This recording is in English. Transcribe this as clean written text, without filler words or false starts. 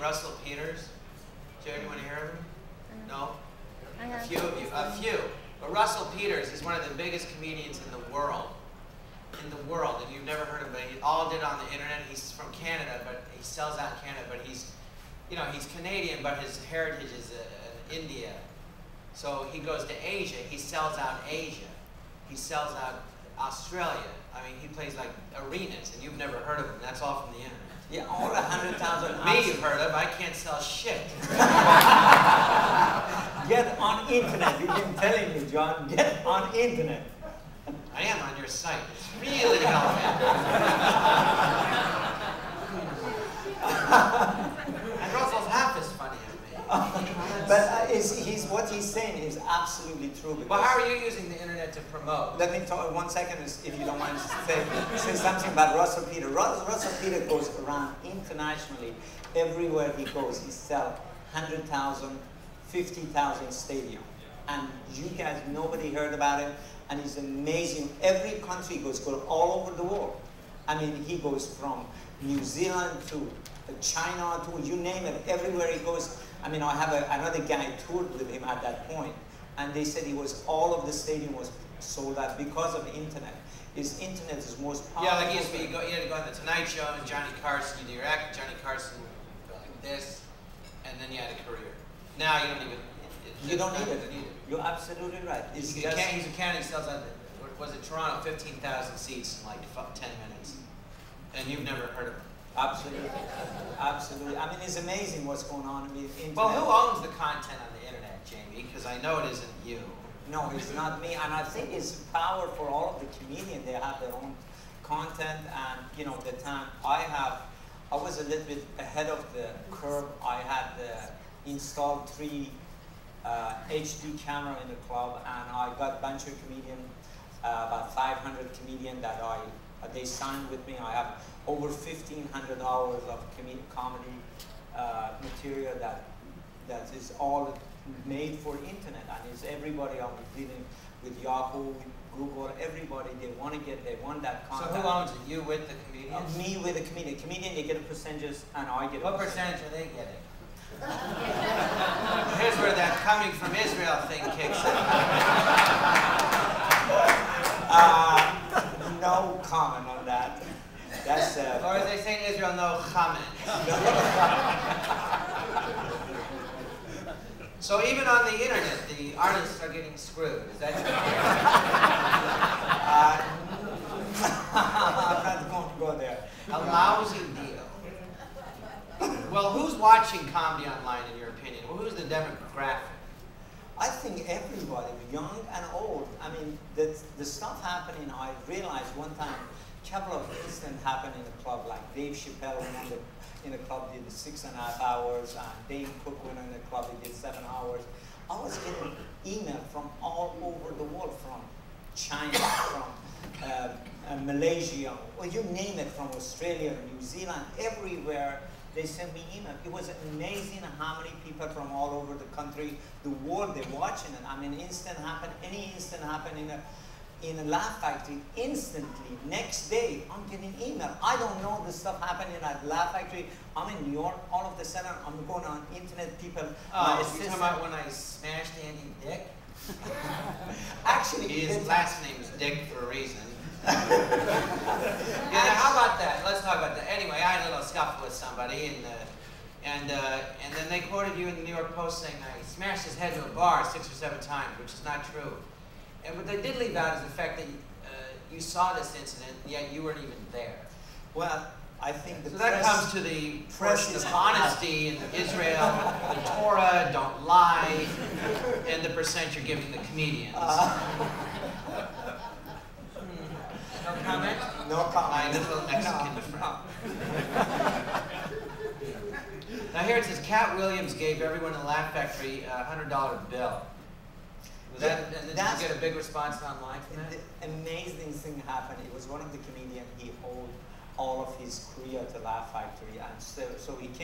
Russell Peters? Jerry, you want to hear of him? No? A few of you. A few. But Russell Peters is one of the biggest comedians in the world. And you've never heard of him. He all did on the internet. He's from Canada, but he sells out in Canada. But he's Canadian, but his heritage is in India. So he goes to Asia. He sells out Asia. He sells out Australia. I mean, he plays like arenas, and you've never heard of him. That's all from the internet. Yeah, all 100,000. Me, you've heard of. I can't sell shit. Get on internet. We've been telling you, John. Get on internet. I am on your site. It's really helpful. And Russell's half as funny as me. But what he's saying is absolutely true. Well, how are you using the internet to promote? Let me talk 1 second, if you don't mind, say something about Russell Peters. Russell Peters goes around internationally. Everywhere he goes, he sells 100,000, 50,000 stadium. And you guys, nobody heard about him. And he's amazing. Every country goes all over the world. I mean, he goes from New Zealand to China to you name it. Everywhere he goes. I mean, I have another guy toured with him at that point, and they said all of the stadium was sold out because of the internet. Internet is most powerful. Yeah, like you had to go on the Tonight Show and Johnny Carson. You direct Johnny Carson like this, and then you had a career. Now you don't even. You don't need it. You're absolutely right. He's a county sells out. Was it Toronto? 15,000 seats in like 10 minutes, and you've never heard of him. Absolutely, absolutely. I mean, it's amazing what's going on in the internet. Well, who owns the content on the internet, Jamie? Because I know it isn't you. No, it's not me, and I think it's power for all of the comedians. They have their own content, and you know, the time I was a little bit ahead of the curve. I had installed 3 HD camera in the club, and I got a bunch of comedians, about 500 comedians that they signed with me. I have over 1,500 hours of comedy material that is all made for internet, and it's everybody. I'm dealing with Yahoo, Google, everybody. They want that content. So who owns it? You with the comedian? Me with the comedian. Comedian, they get a percentages, and I get a What percentage are they getting? Here's where that coming from Israel thing kicks in. No comment on that. That's or as they say in Israel, no comment. So even on the internet, the artists are getting screwed. Is that true? I'm not going to go there. A lousy deal. Well, who's watching comedy online, in your opinion? Well, who's the demographic? I think everybody, young and old. I mean, the stuff happening, I realized one time, a couple of incidents happened in the club, like Dave Chappelle went in the club, did 6.5 hours, and Dave Cook went in the club, he did 7 hours. I was getting email from all over the world, from China, from Malaysia, or you name it, from Australia, New Zealand, everywhere. They sent me email. It was amazing how many people from all over the country, the world, they're watching it. I mean, any instant happen in a Laugh Factory, instantly, next day, I'm getting email. I don't know the stuff happening at Laugh Factory. I'm in New York, all of a sudden, I'm going on internet, people. Oh, you're talking about when I smashed Andy Dick? Actually, his last name is Dick for a reason. Yeah, how about that? Let's talk about that. Anyway, I had a little scuffle with somebody, and then they quoted you in the New York Post saying I smashed his head into a bar 6 or 7 times, which is not true. And what they did leave out is the fact that you saw this incident, yet you weren't even there. Well, I think so that comes to the portion of honesty in Israel, the Torah, don't lie, and the percent you're giving the comedians. No comment? No comment. My little Mexican friend. Now here it says, Cat Williams gave everyone in the Laugh Factory a $100 bill. Did you get a big response online from that? The amazing thing happened. It was one of the comedians, he owed all of his career to Laugh Factory, and so he came